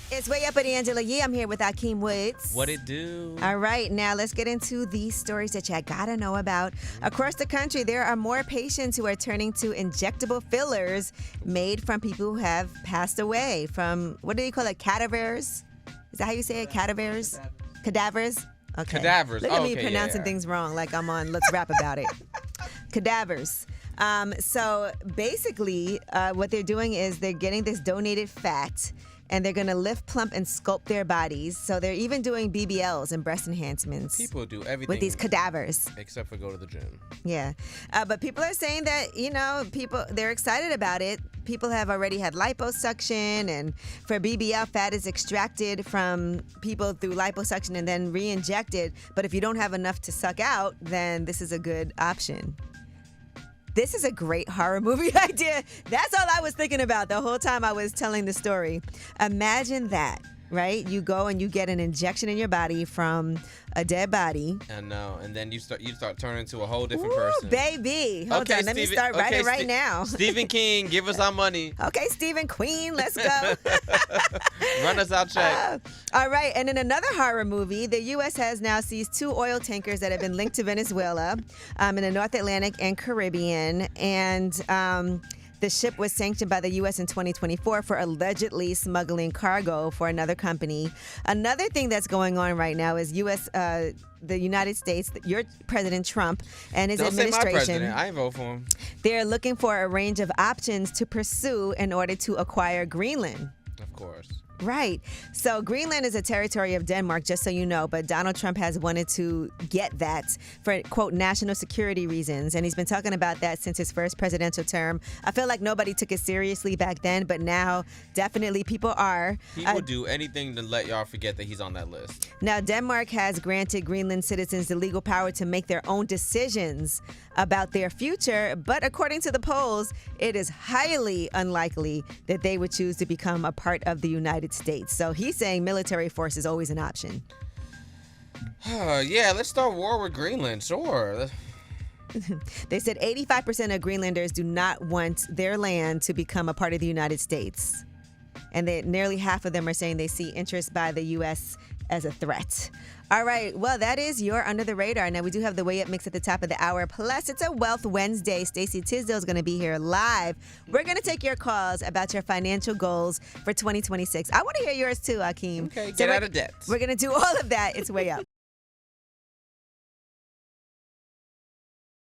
It's Way Up with Angela Yee. I'm here with Akeem Woods. What it do? All right, now let's get into these stories that you gotta know about. Across the country, there are more patients who are turning to injectable fillers made from people who have passed away from, what do you call it, cadavers? Is that how you say it, cadavers? Cadavers? Okay. Cadavers. Look at me Okay, pronouncing yeah. things wrong like I'm on Let's Rap About It. Cadavers. So basically, what they're doing is they're getting this donated fat and they're going to lift, plump, and sculpt their bodies. So they're even doing BBLs and breast enhancements. People do everything with these cadavers. except for go to the gym. Yeah. But people are saying that, they're excited about it. People have already had liposuction, and for BBL, fat is extracted from people through liposuction and then re-injected. But if you don't have enough to suck out, then this is a good option. This is a great horror movie idea. That's all I was thinking about the whole time I was telling the story. Imagine that, right? You go and you get an injection in your body from a dead body. And then you start turning into a whole different Ooh, person. baby. Hold on, let me start writing right now. Stephen King, give us our money. Okay, Stephen Queen, let's go. Run us our check. All right, and in another horror movie, the U.S. has now seized 2 oil tankers that have been linked to Venezuela in the North Atlantic and Caribbean. And the ship was sanctioned by the U.S. in 2024 for allegedly smuggling cargo for another company. Another thing that's going on right now is the United States, your President Trump and his administration. Don't say my president. I ain't vote for him. They're looking for a range of options to pursue in order to acquire Greenland. Of course. Right. So Greenland is a territory of Denmark, just so you know, but Donald Trump has wanted to get that for, quote, national security reasons. And he's been talking about that since his first presidential term. I feel like nobody took it seriously back then, but now definitely people are. He will do anything to let y'all forget that he's on that list. Now, Denmark has granted Greenland citizens the legal power to make their own decisions about their future. But according to the polls, it is highly unlikely that they would choose to become a part of the United States. So he's saying military force is always an option. Yeah, let's start war with Greenland. Sure. They said 85% of Greenlanders do not want their land to become a part of the United States. And nearly half of them are saying they see interest by the U.S. as a threat. All right. Well, that is your Under the Radar. Now, we do have the Way Up mix at the top of the hour. Plus, it's a Wealth Wednesday. Stacey Tisdale is going to be here live. We're going to take your calls about your financial goals for 2026. I want to hear yours too, Akeem. Okay, get out of debt. We're going to do all of that. It's Way Up.